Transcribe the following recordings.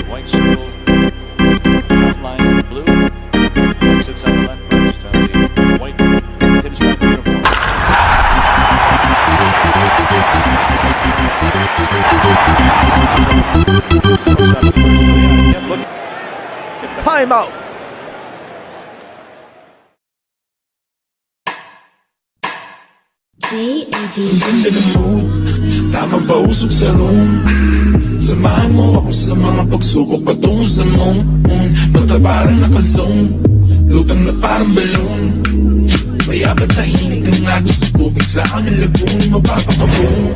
White circle, outline in blue. That sits on the left post. The white pinstripe uniform. Time out. J&D. Ganda ng mood, tamang pausok sa room. Samahan mo ako sa mga pagsubok patungo sa moon. Mata parang naka-zone, lutang na parang balloon. Mayabat tahimik ang agos sa tubig sa aking lagoon. Mapapakaboom.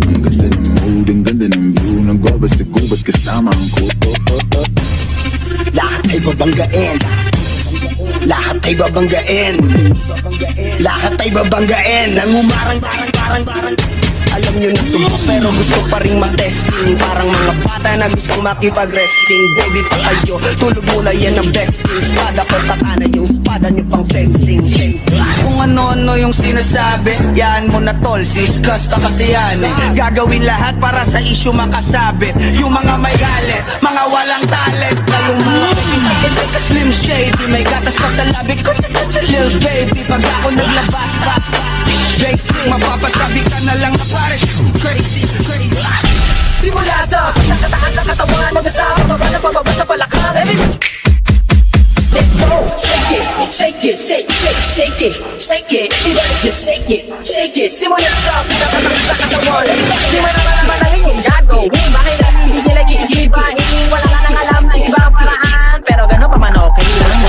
Ang ganda ng mood, ang ganda ng view. Nagbabas-gubat kasama ang kuto. Lahat ay babanggain. Lahat ay babanggain. Lahat ay babanggain. Nangumarang barang. Alam nyo na subok pero gusto pa rin matesting. Parang mga bata na gustong makipag-wrestling. Baby pa kayo, tulog muna yan ang besting. Spada ko takana yung spada nyo pang fencing. Kung ano-ano yung sinasabi, yan mo na tol, siskas na kasi yan eh. Gagawin lahat para sa issue makasabit. Yung mga may galit, mga walang talent. Kayong mga pwedeng slim shady. May gatas pa sa labi, kutsa lil baby. Pag ako naglabas ka, J-Sing, mapapasabi ka na lang na pare crazy. Simula sa pagkakatakas ng katawan, mag-asama baba na pababa sa balakang. Let's go! Shake it, shake it, shake it, shake it, shake it. Just shake it, shake it. Simula sa pagkakatakas ng katawan. Di mo naman ang madaling yung gagawin. Bakit na hindi sila iisipahin? Wala ka nang alam na ibang paraan. Pero gano'n pa man okay lang.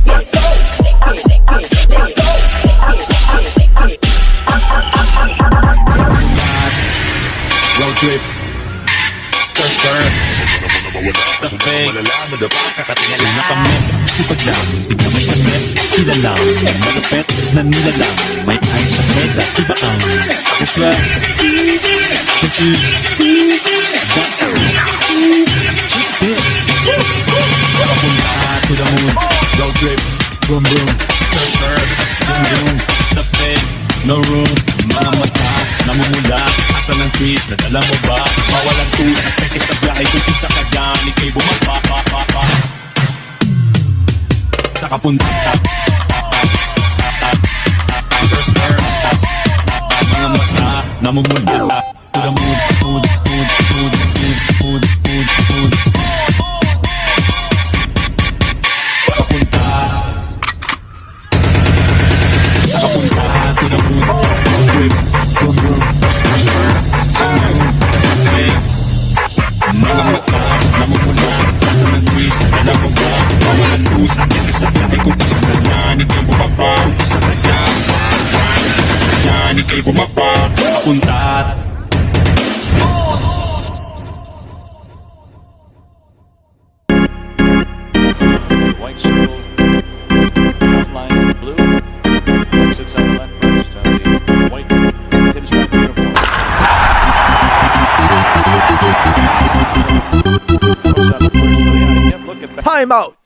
Let's go! Shake it, shake it, let's go! Road trip, skirt. Sa fake, kung nakamit, sipag lang, tignan may sakit, sila lang, malapit na nila lang, may ayos sa peda, iba ang kaswag, kachig, chip it, sa kapunta to the moon, road trip, boom boom, skirt, boom boom, sa fake, no room, mga mata, namumula, asa ng trees, nadala mo ba? Mawalang tools, nagpeke sa biyahe, kung isa ka dyan, ikay bumaba, sa kapunta, mga mata, namumula, to the mood, sa kapunta, to the mood, boom boom, mga mata, namumula, nasa ng twist, nadala mo ba? Mawalang luz, akin ka sa biyahe, kung isa ka dyan, ikay bumaba, kung isa ka dyan, ikay bumaba, sa kapuntat. White circle, outline in blue. That sits on the left post. The white pinstripe uniform. Time out.